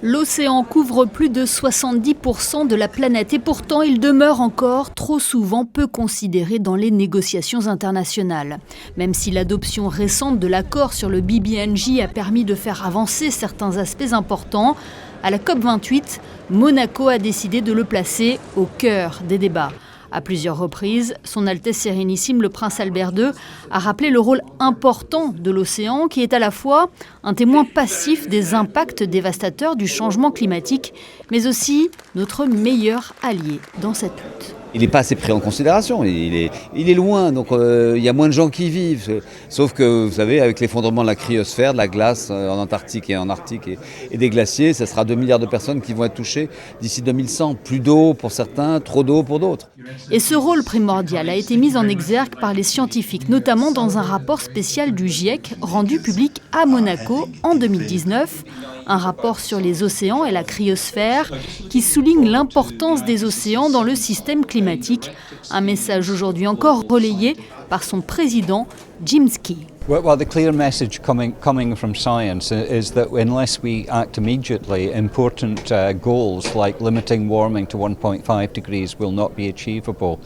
L'océan couvre plus de 70% de la planète et pourtant il demeure encore trop souvent peu considéré dans les négociations internationales. Même si l'adoption récente de l'accord sur le BBNJ a permis de faire avancer certains aspects importants, à la COP28, Monaco a décidé de le placer au cœur des débats. À plusieurs reprises, Son Altesse Sérénissime le Prince Albert II a rappelé le rôle important de l'océan qui est à la fois un témoin passif des impacts dévastateurs du changement climatique, mais aussi notre meilleur allié dans cette lutte. Il n'est pas assez pris en considération, il est loin, donc il y a moins de gens qui y vivent. Sauf que, vous savez, avec l'effondrement de la cryosphère, de la glace en Antarctique et en Arctique et des glaciers, ça sera 2 milliards de personnes qui vont être touchées d'ici 2100. Plus d'eau pour certains, trop d'eau pour d'autres. Et ce rôle primordial a été mis en exergue par les scientifiques, notamment dans un rapport spécial du GIEC rendu public à Monaco en 2019. Un rapport sur les océans et la cryosphère qui souligne l'importance des océans dans le système climatique. Un message aujourd'hui encore relayé par son président, Jim Skea. Well, the clear message coming from science is that unless we act immediately, important goals like limiting warming to 1.5 degrees will not be achievable.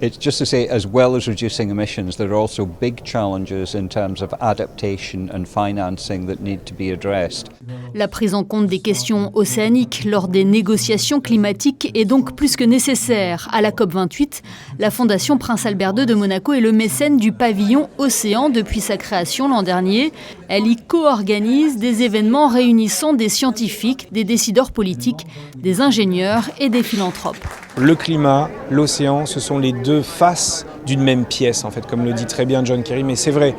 It's just to say, as well as reducing emissions, there are also big challenges in terms of adaptation and financing that need to be addressed. La prise en compte des questions océaniques lors des négociations climatiques est donc plus que nécessaire. À la COP28, la Fondation Prince Albert II de Monaco est le mécène du pavillon Océan depuis sa création l'an dernier. Elle y co-organise des événements réunissant des scientifiques, des décideurs politiques, des ingénieurs et des philanthropes. Le climat, l'océan, ce sont les deux faces d'une même pièce, en fait, comme le dit très bien John Kerry, mais c'est vrai.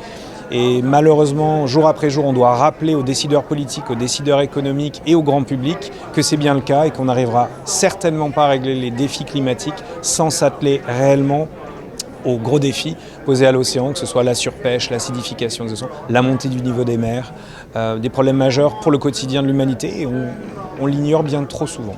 Et malheureusement, jour après jour, on doit rappeler aux décideurs politiques, aux décideurs économiques et au grand public que c'est bien le cas et qu'on n'arrivera certainement pas à régler les défis climatiques sans s'atteler réellement aux gros défis posés à l'océan, que ce soit la surpêche, l'acidification des océans, la montée du niveau des mers, des problèmes majeurs pour le quotidien de l'humanité et on l'ignore bien trop souvent.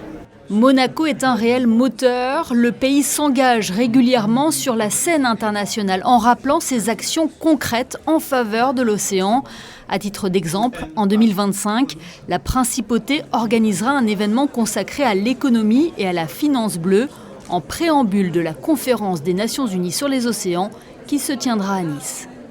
Monaco est un réel moteur. Le pays s'engage régulièrement sur la scène internationale en rappelant ses actions concrètes en faveur de l'océan. À titre d'exemple, en 2025, la principauté organisera un événement consacré à l'économie et à la finance bleue en préambule de la conférence des Nations Unies sur les océans qui se tiendra à Nice.